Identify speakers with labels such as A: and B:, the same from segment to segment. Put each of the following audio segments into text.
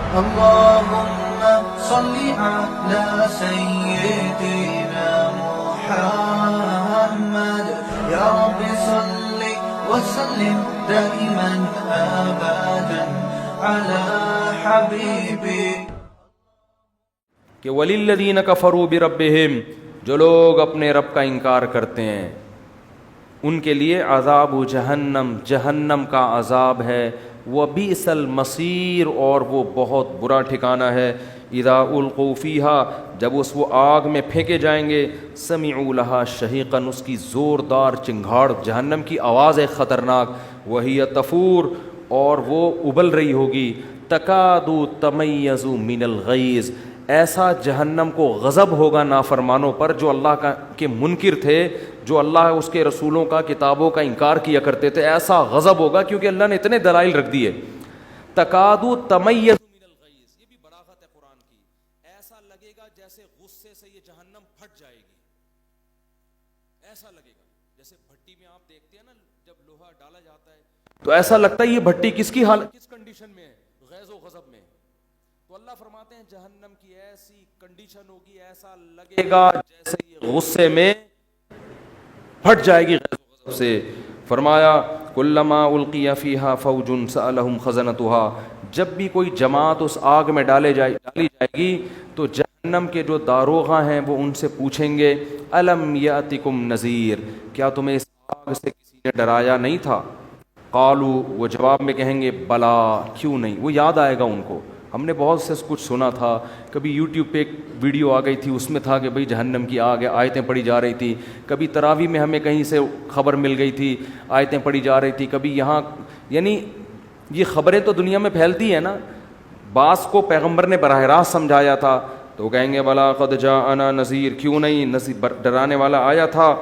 A: اللهم صل على سيدنا محمد يا رب صل وسلم دائما أبدا على حبيبك.
B: کہ وَلِلَّذِينَ كَفَرُوا بِرَبِّهِمْ، جو لوگ اپنے رب کا انکار کرتے ہیں ان کے لیے عذاب جہنم، جہنم کا عذاب ہے، وَبِئْسَ الْمَصِيرُ، اور وہ بہت برا ٹھکانہ ہے. اِذَا أُلْقُوا فِيهَا، جب وہ آگ میں پھینکے جائیں گے، سَمِعُوا لَهَا شَهِيقًا، اس کی زوردار چنگھاڑ، جہنم کی آواز ہے خطرناک، وَهِيَ تَفُورُ، اور وہ ابل رہی ہوگی، تَكَادُ تَمَيَّزُ مِنَ الْغَيْظِ، ایسا جہنم کو غضب ہوگا نافرمانوں پر جو اللہ کے منکر تھے، جو اللہ اس کے رسولوں کا کتابوں کا انکار کیا کرتے تھے، ایسا غضب ہوگا کیونکہ اللہ نے اتنے دلائل رکھ دیے. تکاد تمیز من الغیظ، یہ بھی بلاغت ہے قرآن کی، ایسا لگے گا جیسے غصے سے یہ جہنم پھٹ جائے گی، ایسا لگے گا جیسے بھٹی میں آپ دیکھتے ہیں نا جب لوہا ڈالا جاتا ہے تو ایسا لگتا ہے یہ بھٹی کس کی حالت، کس کنڈیشن میں ہے، غیظ و غضب میں. تو اللہ فرماتے ہیں جہنم کی ایسی کنڈیشن ہوگی، ایسا لگے گا جیسے یہ غصے میں پھٹ جائے گی غیظ و غضب سے. فرمایا کلما القی فیہا فوج سألہم خزنتہا، جب بھی کوئی جماعت اس آگ میں ڈالی جائے گی تو جہنم کے جو داروغہ ہیں وہ ان سے پوچھیں گے الم یاتکم نذیر، کیا تمہیں اس آگ سے کسی نے ڈرایا نہیں تھا؟ قالوا، وہ جواب میں کہیں گے بلا، کیوں نہیں. وہ یاد آئے گا ان کو، ہم نے بہت سے کچھ سنا تھا، کبھی یوٹیوب پہ ایک ویڈیو آ گئی تھی اس میں تھا کہ بھئی جہنم کی آگ ہے، آیتیں پڑھی جا رہی تھی، کبھی تراویح میں ہمیں کہیں سے خبر مل گئی تھی آیتیں پڑھی جا رہی تھی، کبھی یہاں، یعنی یہ خبریں تو دنیا میں پھیلتی ہیں نا. بعض کو پیغمبر نے براہ راست سمجھایا تھا تو وہ کہیں گے بلا قد جاءنا نذیر، کیوں نہیں، نذیر ڈرانے والا آیا تھا.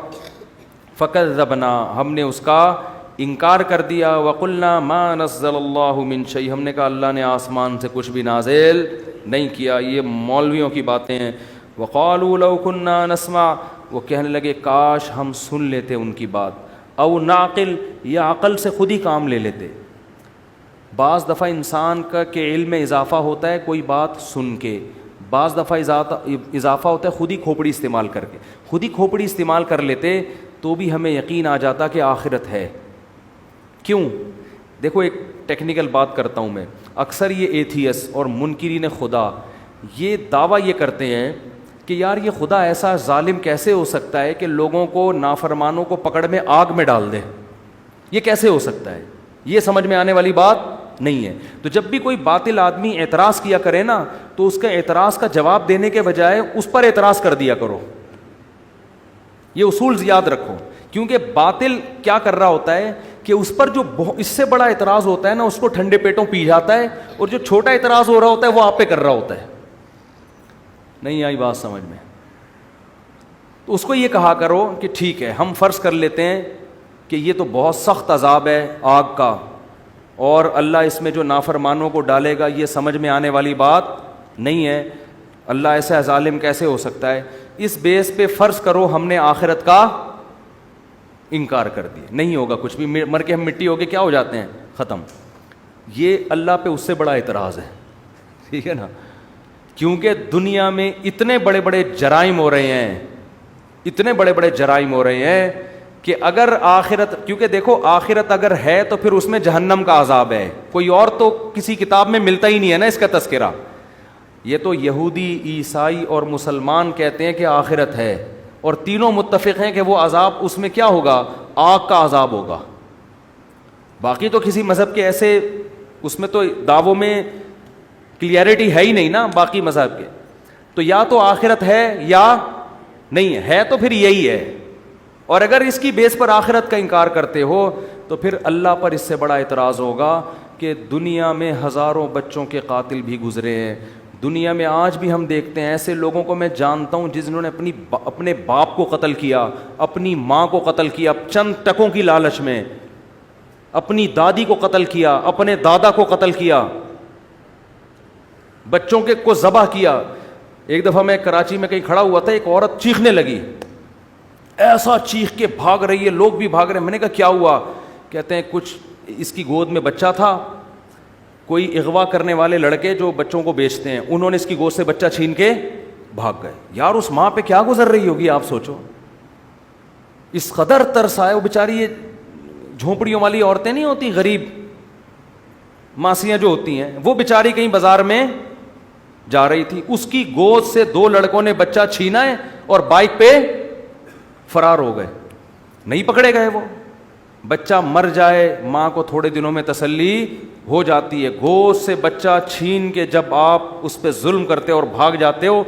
B: فکذبنا، ہم نے اس کا انکار کر دیا. وقلنا ما نزل اللہ من شیء، ہم نے کہا اللہ نے آسمان سے کچھ بھی نازل نہیں کیا، یہ مولویوں کی باتیں ہیں. وقالوا لو كنا نسمع، وہ کہنے لگے کاش ہم سن لیتے ان کی بات، او نعقل، یا عقل سے خود ہی کام لے لیتے. بعض دفعہ انسان کا کہ علم میں اضافہ ہوتا ہے کوئی بات سن کے، بعض دفعہ اضافہ ہوتا ہے خود ہی کھوپڑی استعمال کر کے. خود ہی کھوپڑی استعمال کر لیتے تو بھی ہمیں یقین آ جاتا کہ آخرت ہے. کیوں؟ دیکھو ایک ٹیکنیکل بات کرتا ہوں میں. اکثر یہ ایتھیس اور منکرین خدا یہ دعویٰ یہ کرتے ہیں کہ یار یہ خدا ایسا ظالم کیسے ہو سکتا ہے کہ لوگوں کو، نافرمانوں کو پکڑ میں آگ میں ڈال دے، یہ کیسے ہو سکتا ہے؟ یہ سمجھ میں آنے والی بات نہیں ہے. تو جب بھی کوئی باطل آدمی اعتراض کیا کرے نا تو اس کے اعتراض کا جواب دینے کے بجائے اس پر اعتراض کر دیا کرو. یہ اصول یاد رکھو، کیونکہ باطل کیا کر رہا ہوتا ہے کہ اس پر جو اس سے بڑا اعتراض ہوتا ہے نا اس کو ٹھنڈے پیٹوں پی جاتا ہے، اور جو چھوٹا اعتراض ہو رہا ہوتا ہے وہ آپ پہ کر رہا ہوتا ہے. نہیں آئی بات سمجھ میں؟ تو اس کو یہ کہا کرو کہ ٹھیک ہے ہم فرض کر لیتے ہیں کہ یہ تو بہت سخت عذاب ہے آگ کا، اور اللہ اس میں جو نافرمانوں کو ڈالے گا یہ سمجھ میں آنے والی بات نہیں ہے، اللہ ایسا ظالم کیسے ہو سکتا ہے. اس بیس پہ فرض کرو ہم نے آخرت کا انکار کر دیا، نہیں ہوگا کچھ بھی، مر کے ہم مٹی ہو کے کیا ہو جاتے ہیں، ختم. یہ اللہ پہ اس سے بڑا اعتراض ہے، ٹھیک ہے نا. کیونکہ دنیا میں اتنے بڑے بڑے جرائم ہو رہے ہیں، اتنے بڑے بڑے جرائم ہو رہے ہیں کہ اگر آخرت، کیونکہ دیکھو آخرت اگر ہے تو پھر اس میں جہنم کا عذاب ہے، کوئی اور تو کسی کتاب میں ملتا ہی نہیں ہے نا اس کا تذکرہ. یہ تو یہودی، عیسائی اور مسلمان کہتے ہیں کہ آخرت ہے، اور تینوں متفق ہیں کہ وہ عذاب اس میں کیا ہوگا، آگ کا عذاب ہوگا. باقی تو کسی مذہب کے ایسے اس میں تو دعووں میں کلیئرٹی ہے ہی نہیں نا باقی مذہب کے. تو یا تو آخرت ہے یا نہیں ہے، تو پھر یہی ہے. اور اگر اس کی بیس پر آخرت کا انکار کرتے ہو تو پھر اللہ پر اس سے بڑا اعتراض ہوگا کہ دنیا میں ہزاروں بچوں کے قاتل بھی گزرے ہیں. دنیا میں آج بھی ہم دیکھتے ہیں ایسے لوگوں کو، میں جانتا ہوں جنہوں نے اپنے باپ کو قتل کیا، اپنی ماں کو قتل کیا چند ٹکوں کی لالچ میں، اپنی دادی کو قتل کیا، اپنے دادا کو قتل کیا، بچوں کے کو ذبح کیا. ایک دفعہ میں کراچی میں کہیں کھڑا ہوا تھا، ایک عورت چیخنے لگی، ایسا چیخ کے بھاگ رہی ہے، لوگ بھی بھاگ رہے ہیں. میں نے کہا کیا ہوا؟ کہتے ہیں کچھ اس کی گود میں بچہ تھا کوئی اغوا کرنے والے لڑکے جو بچوں کو بیچتے ہیں, انہوں نے اس کی گود سے بچہ چھین کے بھاگ گئے. یار اس ماں پہ کیا گزر رہی ہوگی آپ سوچو, اس قدر ترس آئے. وہ بیچاری یہ جھونپڑیوں والی عورتیں نہیں ہوتی, غریب ماسیاں جو ہوتی ہیں, وہ بیچاری کہیں بازار میں جا رہی تھی, اس کی گود سے 2 لڑکوں نے بچہ چھینا ہے اور بائک پہ فرار ہو گئے. نہیں پکڑے گئے وہ. بچہ مر جائے, ماں کو تھوڑے دنوں میں تسلی ہو جاتی ہے. گود سے بچہ چھین کے جب آپ اس پہ ظلم کرتے ہو اور بھاگ جاتے ہو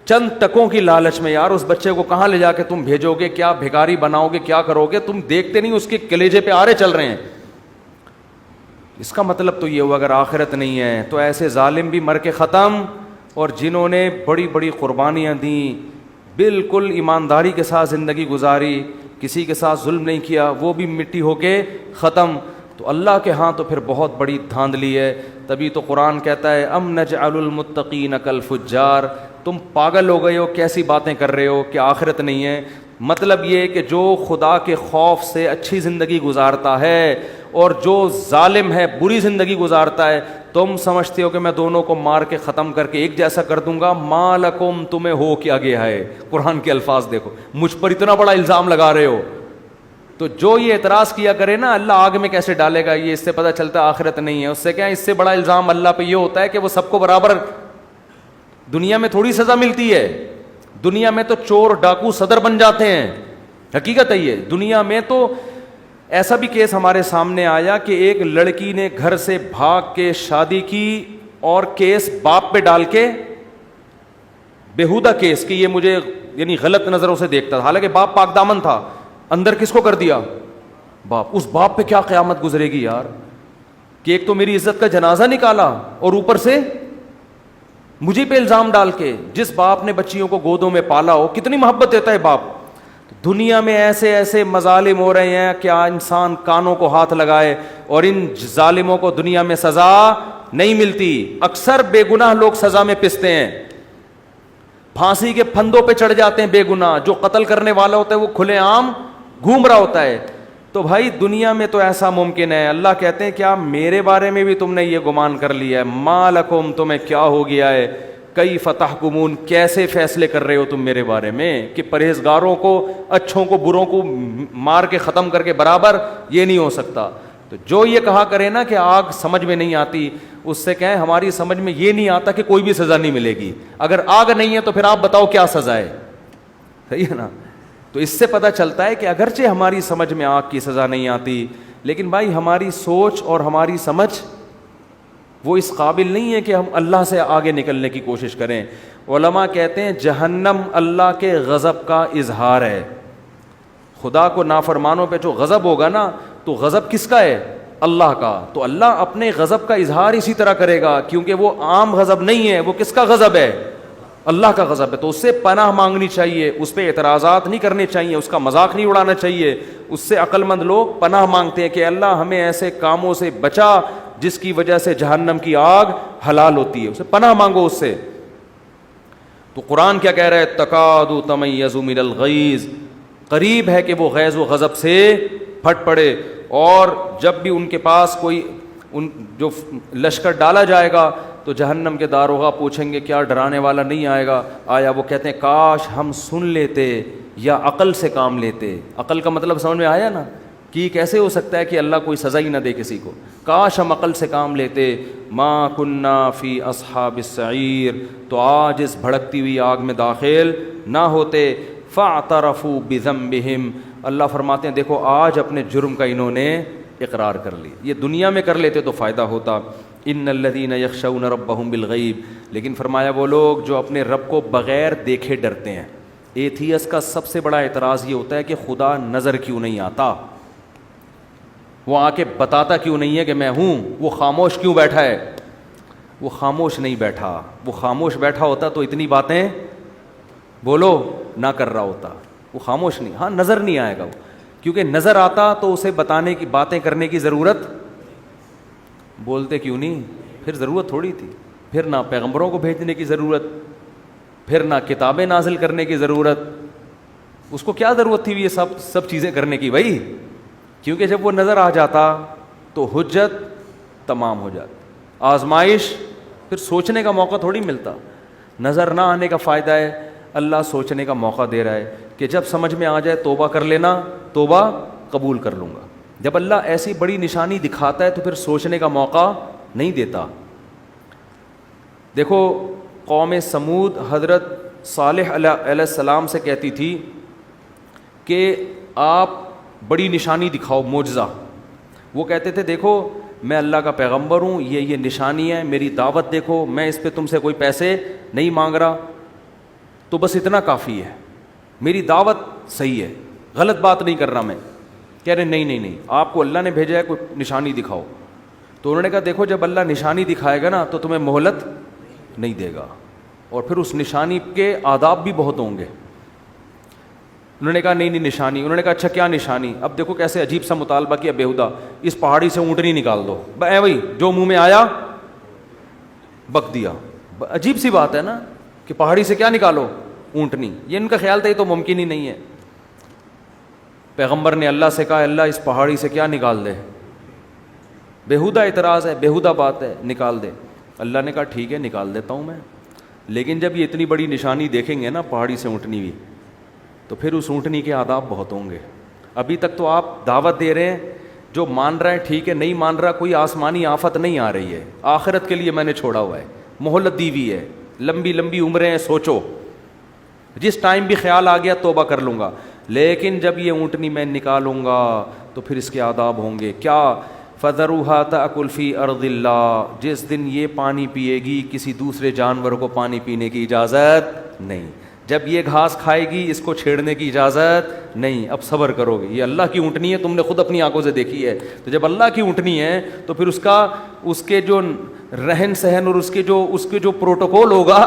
B: چند ٹکوں کی لالچ میں, یار اس بچے کو کہاں لے جا کے تم بھیجو گے, کیا بھکاری بناؤ گے, کیا کرو گے, تم دیکھتے نہیں اس کے کلیجے پہ آرے چل رہے ہیں. اس کا مطلب تو یہ ہوا اگر آخرت نہیں ہے تو ایسے ظالم بھی مر کے ختم, اور جنہوں نے بڑی بڑی قربانیاں دیں, بالکل ایمانداری کے ساتھ زندگی گزاری, کسی کے ساتھ ظلم نہیں کیا, وہ بھی مٹی ہو کے ختم. تو اللہ کے ہاں تو پھر بہت بڑی دھاندلی ہے. تبھی تو قرآن کہتا ہے ام نجعل المتقین کالفجار, تم پاگل ہو گئے ہو, کیسی باتیں کر رہے ہو کہ آخرت نہیں ہے. مطلب یہ کہ جو خدا کے خوف سے اچھی زندگی گزارتا ہے اور جو ظالم ہے بری زندگی گزارتا ہے, تم سمجھتے ہو کہ میں دونوں کو مار کے ختم کر کے ایک جیسا کر دوں گا. ما لکم, تمہیں ہو کیا گیا ہے. قرآن کے الفاظ دیکھو, مجھ پر اتنا بڑا الزام لگا رہے ہو. تو جو یہ اعتراض کیا کرے نا اللہ آگ میں کیسے ڈالے گا, یہ اس سے پتہ چلتا ہے آخرت نہیں ہے. اس سے کیا, اس سے بڑا الزام اللہ پہ یہ ہوتا ہے کہ وہ سب کو برابر. دنیا میں تھوڑی سزا ملتی ہے, دنیا میں تو چور ڈاکو صدر بن جاتے ہیں. حقیقت ہے یہ, دنیا میں تو ایسا بھی کیس ہمارے سامنے آیا کہ ایک لڑکی نے گھر سے بھاگ کے شادی کی اور کیس باپ پہ ڈال کے, بیہودہ کیس کہ یہ مجھے یعنی غلط نظروں سے دیکھتا تھا, حالانکہ باپ پاک دامن تھا, اندر کس کو کر دیا, باپ. اس باپ پہ کیا قیامت گزرے گی یار, کہ ایک تو میری عزت کا جنازہ نکالا اور اوپر سے مجھے پہ الزام ڈال کے. جس باپ نے بچیوں کو گودوں میں پالا ہو, کتنی محبت دیتا ہے باپ. دنیا میں ایسے ایسے مظالم ہو رہے ہیں کیا انسان کانوں کو ہاتھ لگائے, اور ان ظالموں کو دنیا میں سزا نہیں ملتی. اکثر بے گناہ لوگ سزا میں پستے ہیں, پھانسی کے پھندوں پہ چڑھ جاتے ہیں بے گناہ. جو قتل کرنے والا ہوتا ہے وہ کھلے عام گھوم رہا ہوتا ہے. تو بھائی دنیا میں تو ایسا ممکن ہے. اللہ کہتے ہیں کیا میرے بارے میں بھی تم نے یہ گمان کر لیا ہے, ما لکم, تمہیں کیا ہو گیا ہے, کیف تحکمون, کیسے فیصلے کر رہے ہو تم میرے بارے میں, کہ پرہیزگاروں کو, اچھوں کو, بروں کو مار کے ختم کر کے برابر, یہ نہیں ہو سکتا. تو جو یہ کہا کرے نا کہ آگ سمجھ میں نہیں آتی, اس سے کہیں ہماری سمجھ میں یہ نہیں آتا کہ کوئی بھی سزا نہیں ملے گی. اگر آگ نہیں ہے تو پھر آپ بتاؤ کیا سزا ہے. صحیح ہے نا. تو اس سے پتہ چلتا ہے کہ اگرچہ ہماری سمجھ میں آگ کی سزا نہیں آتی, لیکن بھائی ہماری سوچ اور ہماری سمجھ وہ اس قابل نہیں ہے کہ ہم اللہ سے آگے نکلنے کی کوشش کریں. علماء کہتے ہیں جہنم اللہ کے غضب کا اظہار ہے. خدا کو نافرمانوں پہ جو غضب ہوگا نا, تو غضب کس کا ہے, اللہ کا. تو اللہ اپنے غضب کا اظہار اسی طرح کرے گا, کیونکہ وہ عام غضب نہیں ہے, وہ کس کا غضب ہے, اللہ کا غضب ہے. تو اس سے پناہ مانگنی چاہیے, اس پہ اعتراضات نہیں کرنے چاہیے, اس کا مذاق نہیں اڑانا چاہیے. اس سے عقل مند لوگ پناہ مانگتے ہیں کہ اللہ ہمیں ایسے کاموں سے بچا جس کی وجہ سے جہنم کی آگ حلال ہوتی ہے, اسے پناہ مانگو اس سے. تو قرآن کیا کہہ رہا ہے, تکاد تمیز من الغیظ, قریب ہے کہ وہ غیظ و غضب سے پھٹ پڑے. اور جب بھی ان کے پاس کوئی جو لشکر ڈالا جائے گا تو جہنم کے داروغہ پوچھیں گے کیا ڈرانے والا نہیں آئے گا, آیا. وہ کہتے ہیں کاش ہم سن لیتے یا عقل سے کام لیتے. عقل کا مطلب سمجھ میں آیا نا, کہ کیسے ہو سکتا ہے کہ اللہ کوئی سزا ہی نہ دے کسی کو. کاش ہم عقل سے کام لیتے. ما کننا فی اصحاب السعیر, تو آج اس بھڑکتی ہوئی آگ میں داخل نہ ہوتے. فاعترفوا بذنبہم, اللہ فرماتے ہیں دیکھو آج اپنے جرم کا انہوں نے اقرار کر لی. یہ دنیا میں کر لیتے تو فائدہ ہوتا. ان الذین یخشون ربہم بالغیب, لیکن فرمایا وہ لوگ جو اپنے رب کو بغیر دیکھے ڈرتے ہیں. ایتھیس کا سب سے بڑا اعتراض یہ ہوتا ہے کہ خدا نظر کیوں نہیں آتا, وہ آ کے بتاتا کیوں نہیں ہے کہ میں ہوں, وہ خاموش کیوں بیٹھا ہے. وہ خاموش نہیں بیٹھا, وہ خاموش بیٹھا ہوتا تو اتنی باتیں بولو نہ کر رہا ہوتا. وہ خاموش نہیں, ہاں نظر نہیں آئے گا وہ, کیونکہ نظر آتا تو اسے بتانے کی, باتیں کرنے کی ضرورت, بولتے کیوں نہیں, پھر ضرورت تھوڑی تھی. پھر نہ پیغمبروں کو بھیجنے کی ضرورت, پھر نہ کتابیں نازل کرنے کی ضرورت. اس کو کیا ضرورت تھی یہ سب چیزیں کرنے کی بھائی, کیونکہ جب وہ نظر آ جاتا تو حجت تمام ہو جاتی. آزمائش پھر سوچنے کا موقع تھوڑی ملتا. نظر نہ آنے کا فائدہ ہے, اللہ سوچنے کا موقع دے رہا ہے کہ جب سمجھ میں آ جائے توبہ کر لینا, توبہ قبول کر لوں گا. جب اللہ ایسی بڑی نشانی دکھاتا ہے تو پھر سوچنے کا موقع نہیں دیتا. دیکھو قوم سمود حضرت صالح علیہ السلام سے کہتی تھی کہ آپ بڑی نشانی دکھاؤ, معجزہ. وہ کہتے تھے دیکھو میں اللہ کا پیغمبر ہوں, یہ نشانی ہے, میری دعوت دیکھو, میں اس پہ تم سے کوئی پیسے نہیں مانگ رہا, تو بس اتنا کافی ہے, میری دعوت صحیح ہے, غلط بات نہیں کر رہا میں. کہہ رہے نہیں, آپ کو اللہ نے بھیجا ہے, کوئی نشانی دکھاؤ. تو انہوں نے کہا دیکھو جب اللہ نشانی دکھائے گا نا تو تمہیں مہلت نہیں دے گا, اور پھر اس نشانی کے آداب بھی بہت ہوں گے. انہوں نے کہا نہیں نشانی. انہوں نے کہا اچھا کیا نشانی؟ اب دیکھو کیسے عجیب سا مطالبہ کیا بیہودہ, اس پہاڑی سے اونٹنی نکال دو. بھائی جو منہ میں آیا بک دیا. عجیب سی بات ہے نا کہ پہاڑی سے کیا نکالو؟ اونٹنی. یہ ان کا خیال تھا یہ تو ممکن ہی نہیں ہے. پیغمبر نے اللہ سے کہا اللہ اس پہاڑی سے کیا نکال دے, بیہودہ اعتراض ہے, بیہودہ بات ہے, نکال دے. اللہ نے کہا ٹھیک ہے نکال دیتا ہوں میں, لیکن جب یہ اتنی بڑی نشانی دیکھیں گے نا پہاڑی سے اونٹنی بھی, تو پھر اس اونٹنی کے آداب بہت ہوں گے. ابھی تک تو آپ دعوت دے رہے ہیں, جو مان رہا ہے ٹھیک ہے, نہیں مان رہا کوئی آسمانی آفت نہیں آ رہی ہے, آخرت کے لیے میں نے چھوڑا ہوا ہے, مہلت دی ہوئی ہے, لمبی لمبی عمریں ہیں, سوچو جس ٹائم بھی خیال آ گیا توبہ کر لوں گا. لیکن جب یہ اونٹنی میں نکالوں گا تو پھر اس کے آداب ہوں گے. کیا؟ فَذَرُوهَا تَأْكُلْ فِي أَرْضِ اللَّهِ, جس دن یہ پانی پیے گی کسی دوسرے جانور کو پانی پینے کی اجازت نہیں. جب یہ گھاس کھائے گی اس کو چھیڑنے کی اجازت نہیں. اب صبر کرو گے, یہ اللہ کی اونٹنی ہے, تم نے خود اپنی آنکھوں سے دیکھی ہے. تو جب اللہ کی اونٹنی ہے تو پھر اس کے جو رہن سہن اور اس کے جو پروٹوکول ہوگا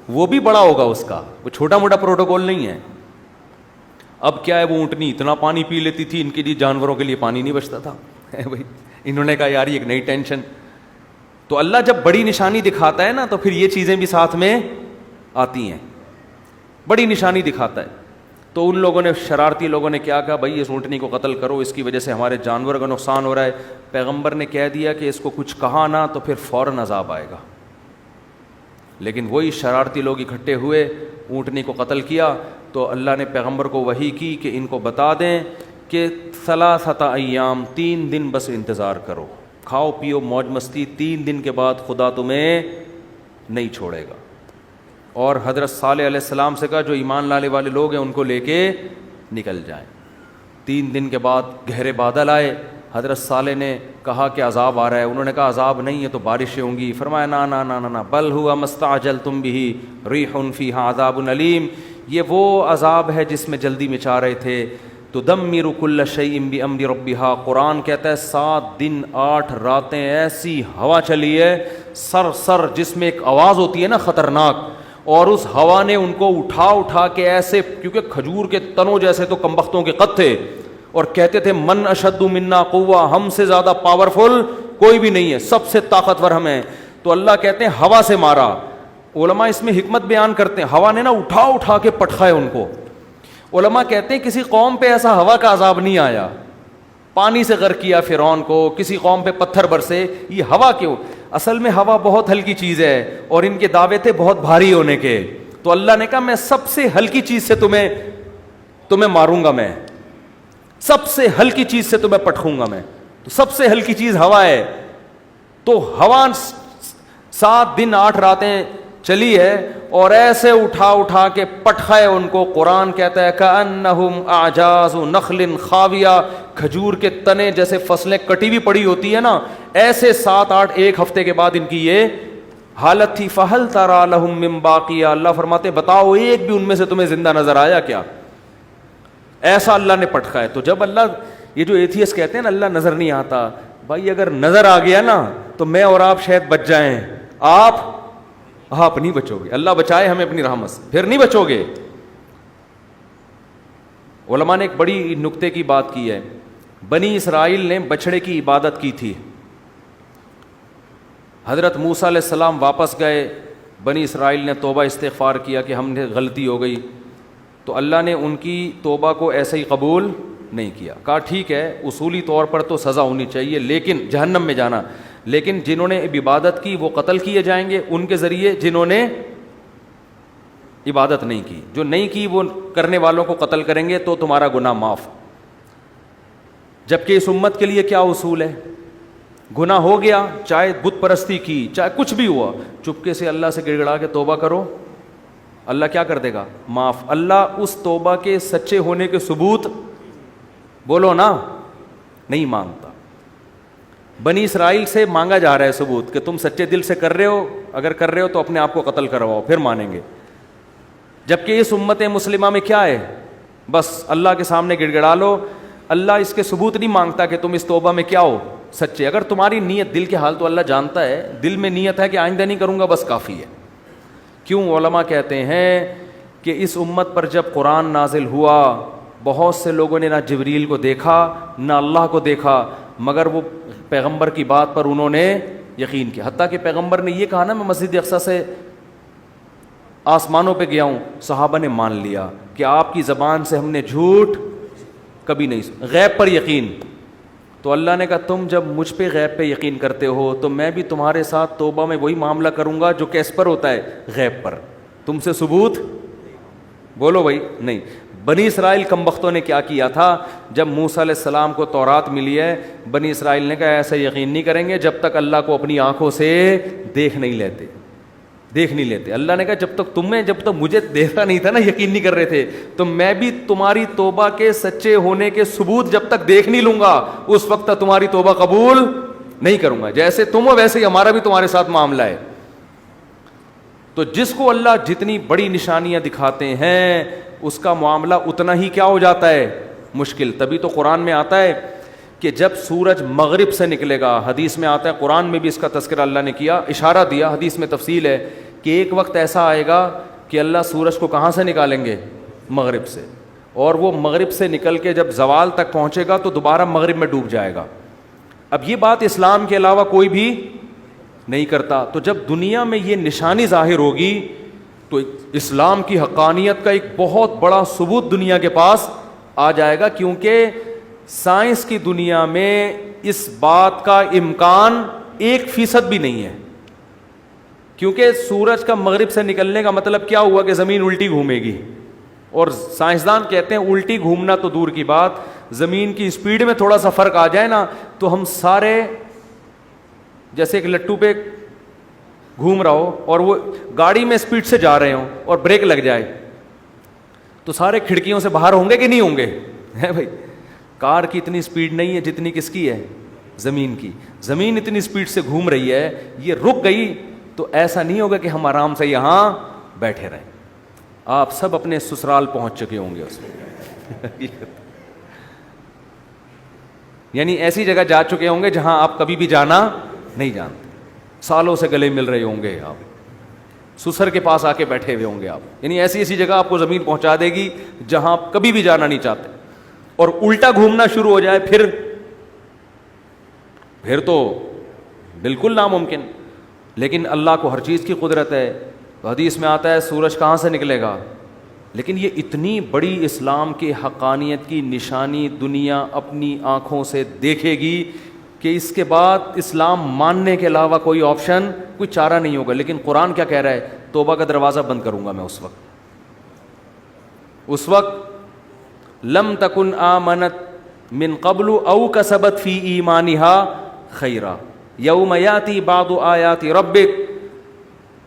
B: وہ بھی بڑا ہوگا اس کا, وہ چھوٹا موٹا پروٹوکول نہیں ہے. اب کیا ہے, وہ اونٹنی اتنا پانی پی لیتی تھی, ان کے لیے جانوروں کے لیے پانی نہیں بچتا تھا. بھائی انہوں نے کہا یار یہ ایک نئی ٹینشن. تو اللہ جب بڑی نشانی دکھاتا ہے نا تو پھر یہ چیزیں بھی ساتھ میں آتی ہیں. بڑی نشانی دکھاتا ہے تو ان لوگوں نے, شرارتی لوگوں نے کیا کہا, بھائی اس اونٹنی کو قتل کرو, اس کی وجہ سے ہمارے جانور کا نقصان ہو رہا ہے. پیغمبر نے کہہ دیا کہ اس کو کچھ کہا نہ تو پھر فوراً عذاب آئے گا. لیکن وہی شرارتی لوگ اکٹھے ہوئے, اونٹنی کو قتل کیا. تو اللہ نے پیغمبر کو وحی کی کہ ان کو بتا دیں کہ 3 ایام, 3 دن بس انتظار کرو, کھاؤ پیو موج مستی, 3 دن کے بعد خدا تمہیں نہیں چھوڑے گا. اور حضرت صالح علیہ السلام سے کہا جو ایمان لانے والے لوگ ہیں ان کو لے کے نکل جائیں. 3 دن کے بعد گہرے بادل آئے. حضرت صالح نے کہا کہ عذاب آ رہا ہے. انہوں نے کہا عذاب نہیں ہے تو بارشیں ہوں گی. فرمایا نا نا نا نا, بل ہوا مستعجلتم بہ ریح فیہا عذاب علیم, یہ وہ عذاب ہے جس میں جلدی مچا رہے تھے. تدمر کل شیء بامر ربہا, قرآن کہتا ہے 7 دن 8 راتیں ایسی ہوا چلی ہے سر جس میں ایک آواز ہوتی ہے نا خطرناک, اور اس ہوا نے ان کو اٹھا کے ایسے, کیونکہ کھجور کے تنوں جیسے تو کمبختوں کے قد تھے, اور کہتے تھے من اشد منا قوہ, ہم سے زیادہ پاورفل کوئی بھی نہیں ہے, سب سے طاقتور ہم ہیں. تو اللہ کہتے ہیں ہوا سے مارا. علماء اس میں حکمت بیان کرتے ہیں, ہوا نے نا اٹھا کے پٹخائے ان کو. علماء کہتے ہیں کسی قوم پہ ایسا ہوا کا عذاب نہیں آیا, پانی سے غرق کیا فرعون کو, کسی قوم پہ پتھر برسے, یہ ہوا کیوں؟ اصل میں ہوا بہت ہلکی چیز ہے اور ان کے دعوے تھے بہت بھاری ہونے کے. تو اللہ نے کہا میں سب سے ہلکی چیز سے تمہیں ماروں گا, میں سب سے ہلکی چیز سے تمہیں پٹخوں گا میں. تو سب سے ہلکی چیز ہوا ہے. تو ہوا 7 دن 8 راتیں چلی ہے اور ایسے اٹھا کے پٹخائے ان کو. قرآن کہتا ہے کأنہم اعجاز نخل خاویہ, کھجور کے تنے جیسے فصلیں کٹی ہوئی پڑی ہوتی ہے نا, ایسے 7-8 ایک ہفتے کے بعد ان کی یہ حالت تھی. فہل تری لہم من باقیہ, اللہ فرماتے بتاؤ ایک بھی ان میں سے تمہیں زندہ نظر آیا کیا؟ ایسا اللہ نے پٹخا ہے. تو جب اللہ, یہ جو ایتھیسٹ کہتے ہیں نا اللہ نظر نہیں آتا, بھائی اگر نظر آ گیا نا تو میں اور آپ شاید بچ جائیں, آپ نہیں بچو گے. اللہ بچائے ہمیں اپنی رحمت سے, پھر نہیں بچو گے. علماء نے ایک بڑی نکتے کی بات کی ہے. بنی اسرائیل نے بچڑے کی عبادت کی تھی. حضرت موسیٰ علیہ السلام واپس گئے, بنی اسرائیل نے توبہ استغفار کیا کہ ہم نے غلطی ہو گئی. تو اللہ نے ان کی توبہ کو ایسے ہی قبول نہیں کیا. کہا ٹھیک ہے اصولی طور پر تو سزا ہونی چاہیے لیکن جہنم میں جانا, لیکن جنہوں نے عبادت کی وہ قتل کیے جائیں گے ان کے ذریعے جنہوں نے عبادت نہیں کی. جو نہیں کی وہ کرنے والوں کو قتل کریں گے تو تمہارا گناہ معاف. جبکہ اس امت کے لیے کیا اصول ہے؟ گناہ ہو گیا، چاہے بت پرستی کی، چاہے کچھ بھی ہوا، چپکے سے اللہ سے گڑ گڑا کے توبہ کرو، اللہ کیا کر دے گا؟ معاف. اللہ اس توبہ کے سچے ہونے کے ثبوت بولو نا نہیں مانگتا. بنی اسرائیل سے مانگا جا رہا ہے ثبوت کہ تم سچے دل سے کر رہے ہو، اگر کر رہے ہو تو اپنے آپ کو قتل کرواؤ پھر مانیں گے. جبکہ اس امت مسلمہ میں کیا ہے؟ بس اللہ کے سامنے گڑ گڑا لو، اللہ اس کے ثبوت نہیں مانگتا کہ تم اس توبہ میں کیا ہو سچے. اگر تمہاری نیت، دل کے حال تو اللہ جانتا ہے، دل میں نیت ہے کہ آئندہ نہیں کروں گا بس کافی ہے. کیوں علماء کہتے ہیں کہ اس امت پر جب قرآن نازل ہوا بہت سے لوگوں نے نہ جبریل کو دیکھا نہ اللہ کو دیکھا، مگر وہ پیغمبر کی بات پر انہوں نے یقین کیا. حتیٰ کہ پیغمبر نے یہ کہا نا میں مسجد اقصیٰ سے آسمانوں پہ گیا ہوں، صحابہ نے مان لیا کہ آپ کی زبان سے ہم نے جھوٹ کبھی نہیں سنا. غیب پر یقین. تو اللہ نے کہا تم جب مجھ پہ غیب پہ یقین کرتے ہو تو میں بھی تمہارے ساتھ توبہ میں وہی معاملہ کروں گا جو کیس پر ہوتا ہے؟ غیب پر. تم سے ثبوت بولو بھائی نہیں. بنی اسرائیل کم بختوں نے کیا کیا تھا؟ جب موسیٰ علیہ السلام کو تورات ملی ہے، بنی اسرائیل نے کہا ایسا یقین نہیں کریں گے جب تک اللہ کو اپنی آنکھوں سے دیکھ نہیں لیتے. اللہ نے کہا جب تک مجھے دیکھا نہیں تھا نا، یقین نہیں کر رہے تھے، تو میں بھی تمہاری توبہ کے سچے ہونے کے ثبوت جب تک دیکھ نہیں لوں گا اس وقت تک تمہاری توبہ قبول نہیں کروں گا. جیسے تم ہو ویسے ہی ہمارا بھی تمہارے ساتھ معاملہ ہے. تو جس کو اللہ جتنی بڑی نشانیاں دکھاتے ہیں اس کا معاملہ اتنا ہی کیا ہو جاتا ہے؟ مشکل. تبھی تو قرآن میں آتا ہے کہ جب سورج مغرب سے نکلے گا، حدیث میں آتا ہے، قرآن میں بھی اس کا تذکرہ اللہ نے کیا، اشارہ دیا، حدیث میں تفصیل ہے کہ ایک وقت ایسا آئے گا کہ اللہ سورج کو کہاں سے نکالیں گے؟ مغرب سے. اور وہ مغرب سے نکل کے جب زوال تک پہنچے گا تو دوبارہ مغرب میں ڈوب جائے گا. اب یہ بات اسلام کے علاوہ کوئی بھی نہیں کرتا. تو جب دنیا میں یہ نشانی ظاہر ہوگی تو اسلام کی حقانیت کا ایک بہت بڑا ثبوت دنیا کے پاس آ جائے گا، کیونکہ سائنس کی دنیا میں اس بات کا امکان 1% بھی نہیں ہے. کیونکہ سورج کا مغرب سے نکلنے کا مطلب کیا ہوا کہ زمین الٹی گھومے گی، اور سائنسدان کہتے ہیں الٹی گھومنا تو دور کی بات، زمین کی اسپیڈ میں تھوڑا سا فرق آ جائے نا تو ہم سارے جیسے ایک لٹو پہ گھوم رہا ہو اور وہ گاڑی میں اسپیڈ سے جا رہے ہوں اور بریک لگ جائے تو سارے کھڑکیوں سے باہر ہوں گے کہ نہیں ہوں گے؟ ہے بھائی. کار کی اتنی اسپیڈ نہیں ہے جتنی کس کی ہے؟ زمین کی. زمین اتنی اسپیڈ سے گھوم رہی ہے، یہ رک گئی تو ایسا نہیں ہوگا کہ ہم آرام سے یہاں بیٹھے رہیں. آپ سب اپنے سسرال پہنچ چکے ہوں گے اس میں یعنی ایسی جگہ جا چکے ہوں گے جہاں آپ کبھی بھی جانا نہیں جانتے. سالوں سے گلے مل رہے ہوں گے، آپ سسر کے پاس آ کے بیٹھے ہوئے ہوں گے آپ. یعنی ایسی ایسی جگہ آپ کو زمین پہنچا دے گی جہاں آپ کبھی بھی جانا نہیں چاہتے. اور الٹا گھومنا شروع ہو جائے پھر تو بالکل ناممکن. لیکن اللہ کو ہر چیز کی قدرت ہے. حدیث میں آتا ہے سورج کہاں سے نکلے گا، لیکن یہ اتنی بڑی اسلام کی حقانیت کی نشانی دنیا اپنی آنکھوں سے دیکھے گی کہ اس کے بعد اسلام ماننے کے علاوہ کوئی آپشن، کوئی چارہ نہیں ہوگا. لیکن قرآن کیا کہہ رہا ہے؟ توبہ کا دروازہ بند کروں گا میں اس وقت لم تکن آمنت من قبل او کسبت فی ایمانها خیرا یوم یاتی بعض آیات ربک.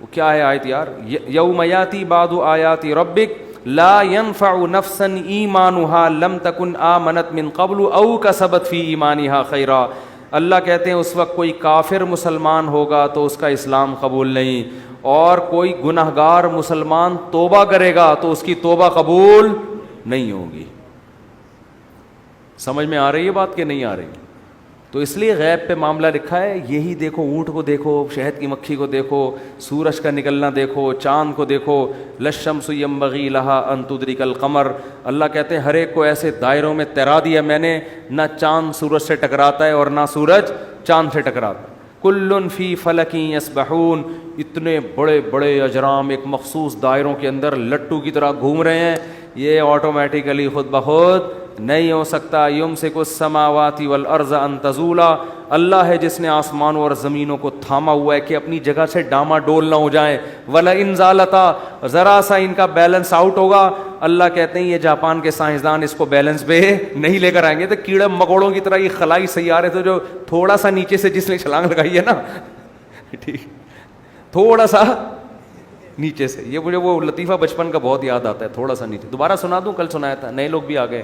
B: وہ کیا ہے آیت یار؟ یوم یاتی بعض آیات ربک لا ينفع نفسا ایمانها لم تکن آمنت من قبل او کسبت فی ایمانها خیرا. اللہ کہتے ہیں اس وقت کوئی کافر مسلمان ہوگا تو اس کا اسلام قبول نہیں، اور کوئی گنہگار مسلمان توبہ کرے گا تو اس کی توبہ قبول نہیں ہوگی. سمجھ میں آ رہی ہے بات کہ نہیں آ رہی؟ تو اس لیے غیب پہ معاملہ لکھا ہے. یہی دیکھو، اونٹ کو دیکھو، شہد کی مکھی کو دیکھو، سورج کا نکلنا دیکھو، چاند کو دیکھو. للشمس ينبغي لها ان تدرك القمر. اللہ کہتے ہیں ہر ایک کو ایسے دائروں میں تیرا دیا میں نے، نہ چاند سورج سے ٹکراتا ہے اور نہ سورج چاند سے ٹکراتا. کل فی فلک یسبحون. اتنے بڑے بڑے اجرام ایک مخصوص دائروں کے اندر لٹو کی طرح گھوم رہے ہیں، یہ آٹومیٹیکلی خود بخود نہیں ہو سکتا. یمسک السماوات والارض ان تزولا, اللہ ہے جس نے آسمانوں اور زمینوں کو تھاما ہوا ہے کہ اپنی جگہ سے ڈاما ڈول نہ ہو جائیں. وَلَئِن زَالَتَا, ذرا سا ان کا بیلنس آؤٹ ہوگا, اللہ کہتے ہیں یہ جاپان کے سائنسدان اس کو بیلنس پہ نہیں لے کر آئیں گے. تو کیڑے مکوڑوں کی طرح یہ خلائی سیارے تھے جو تھوڑا سا نیچے سے جس نے چھلانگ لگائی ہے نا, ٹھیک, تھوڑا سا نیچے سے, یہ مجھے وہ لطیفہ بچپن کا بہت یاد آتا ہے, تھوڑا سا نیچے. دوبارہ سنا دوں, کل سنایا تھا, نئے لوگ بھی آ گئے.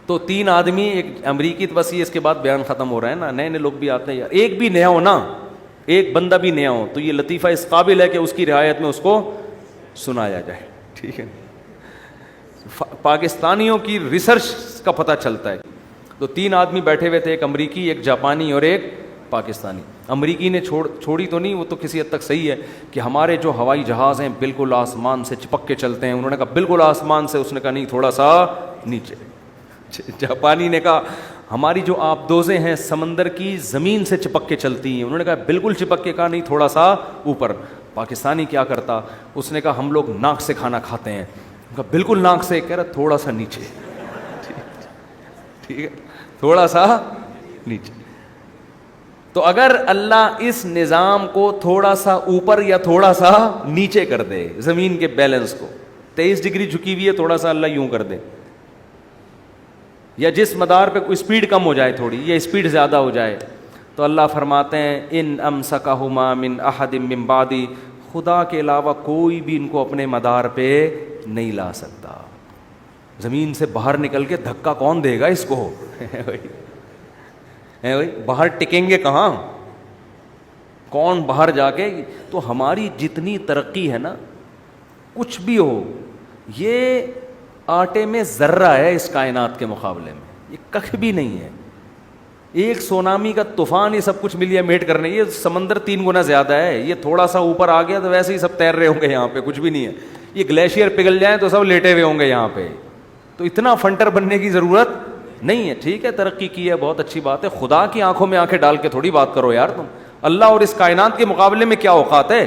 B: تو 3 آدمی, ایک امریکی, تو بس یہ اس کے بعد بیان ختم ہو رہا ہے نا, نئے نئے لوگ بھی آتے ہیں. ایک بھی نیا ہو نا, ایک بندہ بھی نیا ہو تو یہ لطیفہ اس قابل ہے کہ اس کی رعایت میں اس کو سنایا جائے, ٹھیک ہے. پاکستانیوں کی ریسرچ کا پتہ چلتا ہے. تو 3 آدمی بیٹھے ہوئے تھے, ایک امریکی, ایک جاپانی اور ایک پاکستانی. امریکی نے چھوڑی تو نہیں, وہ تو کسی حد تک صحیح ہے کہ ہمارے جو ہوائی جہاز ہیں بالکل آسمان سے چپک کے چلتے ہیں. انہوں نے کہا بالکل آسمان سے, اس نے کہا نہیں تھوڑا سا نیچے. جاپانی نے کہا ہماری جو آبدوزیں ہیں سمندر کی زمین سے چپک کے چلتی ہیں. انہوں نے کہا بالکل چپک کے, کہا نہیں تھوڑا سا اوپر. پاکستانی کیا کرتا, اس نے کہا ہم لوگ ناک سے کھانا کھاتے ہیں. کہا بالکل ناک سے, کہہ رہا تھوڑا سا نیچے, ٹھیک ہے, تھوڑا سا نیچے. تو اگر اللہ اس نظام کو تھوڑا سا اوپر یا تھوڑا سا نیچے کر دے, زمین کے بیلنس کو 23 ڈگری جھکی ہوئی ہے, تھوڑا سا اللہ یوں کر دے, یا جس مدار پہ کوئی اسپیڈ کم ہو جائے تھوڑی, یا اسپیڈ زیادہ ہو جائے, تو اللہ فرماتے ہیں ان امسکہما من احد من بعدی, خدا کے علاوہ کوئی بھی ان کو اپنے مدار پہ نہیں لا سکتا. زمین سے باہر نکل کے دھکا کون دے گا اس کو, باہر ٹکیں گے کہاں, کون باہر جا کے. تو ہماری جتنی ترقی ہے نا, کچھ بھی ہو, یہ آٹے میں ذرہ ہے اس کائنات کے مقابلے میں, یہ کخ بھی نہیں ہے. ایک سونامی کا طوفان یہ سب کچھ ملیا میٹ کرنے, یہ سمندر 3 گنا زیادہ ہے. یہ تھوڑا سا اوپر آ گیا تو ویسے ہی سب تیر رہے ہوں گے یہاں پہ, کچھ بھی نہیں ہے. یہ گلیشیئر پگھل جائیں تو سب لیٹے ہوئے ہوں گے یہاں پہ. تو اتنا فنٹر بننے کی ضرورت نہیں ہے. ٹھیک ہے, ترقی کی ہے, بہت اچھی بات ہے. خدا کی آنکھوں میں آنکھیں ڈال کے تھوڑی بات کرو یار تم. اللہ اور اس کائنات کے مقابلے میں کیا اوقات ہے.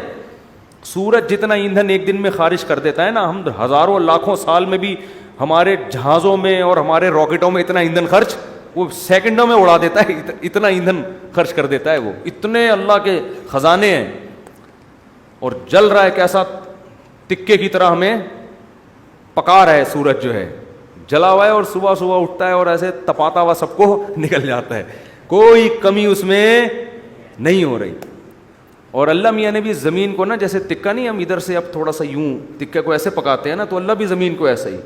B: سورج جتنا ایندھن ایک دن میں خارج کر دیتا ہے نا, ہم ہزاروں لاکھوں سال میں بھی ہمارے جہازوں میں اور ہمارے راکٹوں میں اتنا ایندھن خرچ وہ سیکنڈوں میں اڑا دیتا ہے. اتنا ایندھن خرچ کر دیتا ہے وہ. اتنے اللہ کے خزانے ہیں. اور جل رہا ہے کیسا, تکے کی طرح ہمیں پکا رہا ہے سورج جو ہے, جلا ہوا ہے, اور صبح صبح اٹھتا ہے اور ایسے تپاتا ہوا سب کو نکل جاتا ہے. کوئی کمی اس میں نہیں ہو رہی. اور اللہ میاں نے بھی زمین کو نا, جیسے تکا نہیں, ہم ادھر سے اب تھوڑا سا یوں تکے کو ایسے پکاتے ہیں نا, تو اللہ بھی زمین کو ایسا ہی.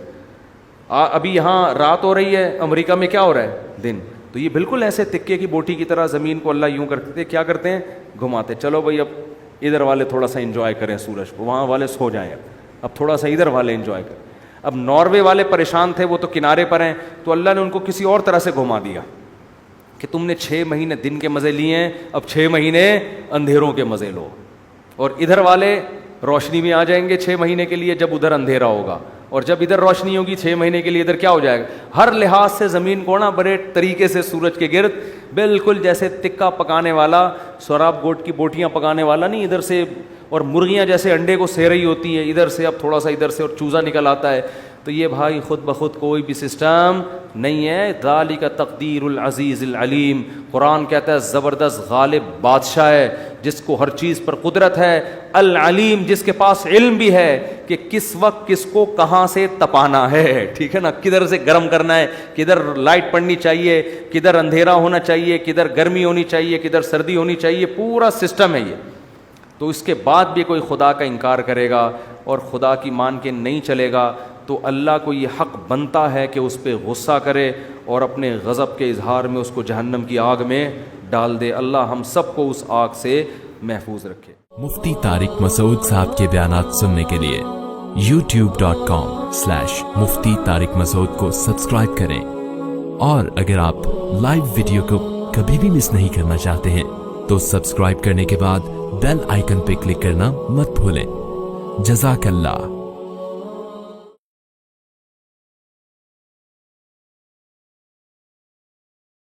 B: ابھی یہاں رات ہو رہی ہے, امریکہ میں کیا ہو رہا ہے, دن. تو یہ بالکل ایسے تکے کی بوٹی کی طرح زمین کو اللہ یوں کرتے, کیا کرتے ہیں, گھماتے. چلو بھائی اب ادھر والے تھوڑا سا انجوائے کریں سورج کو, وہاں والے سو جائیں, اب تھوڑا سا ادھر والے انجوائے کریں. اب ناروے والے پریشان تھے, وہ تو کنارے پر ہیں, تو اللہ نے ان کو کسی اور طرح سے گھما دیا کہ تم نے 6 مہینے دن کے مزے لیے ہیں, اب 6 مہینے اندھیروں کے مزے لو. اور ادھر والے روشنی میں آ جائیں گے 6 مہینے کے لیے جب ادھر اندھیرا ہوگا, اور جب ادھر روشنی ہوگی 6 مہینے کے لیے ادھر کیا ہو جائے گا. ہر لحاظ سے زمین کو نا بڑے طریقے سے سورج کے گرد بالکل جیسے تکا پکانے والا, سوراب گوٹ کی بوٹیاں پکانے والا نہیں, ادھر سے, اور مرغیاں جیسے انڈے کو سہ رہی ہوتی ہیں ادھر سے, اب تھوڑا سا ادھر سے اور چوزا نکل آتا ہے. تو یہ بھائی خود بخود کوئی بھی سسٹم نہیں ہے. ذالک تقدیر العزیز العلیم. قرآن کہتا ہے زبردست غالب بادشاہ ہے جس کو ہر چیز پر قدرت ہے, العلیم جس کے پاس علم بھی ہے کہ کس وقت کس کو کہاں سے تپانا ہے. ٹھیک ہے نا, کدھر سے گرم کرنا ہے, کدھر لائٹ پڑنی چاہیے, کدھر اندھیرا ہونا چاہیے, کدھر گرمی ہونی چاہیے, کدھر سردی ہونی چاہیے, پورا سسٹم ہے یہ. تو اس کے بعد بھی کوئی خدا کا انکار کرے گا اور خدا کی مان کے نہیں چلے گا, تو اللہ کو یہ حق بنتا ہے کہ اس پہ غصہ کرے اور اپنے غضب کے اظہار میں اس کو جہنم کی آگ میں ڈال دے. اللہ ہم سب کو اس آگ سے محفوظ رکھے.
C: مفتی طارق مسعود صاحب کے بیانات سننے کے لیے youtube.com/مفتی طارق مسعود کو سبسکرائب کریں, اور اگر آپ لائیو ویڈیو کو کبھی بھی مس نہیں کرنا چاہتے ہیں تو سبسکرائب کرنے کے بعد بیل آئیکن پہ کلک کرنا مت بھولیں. جزاک اللہ.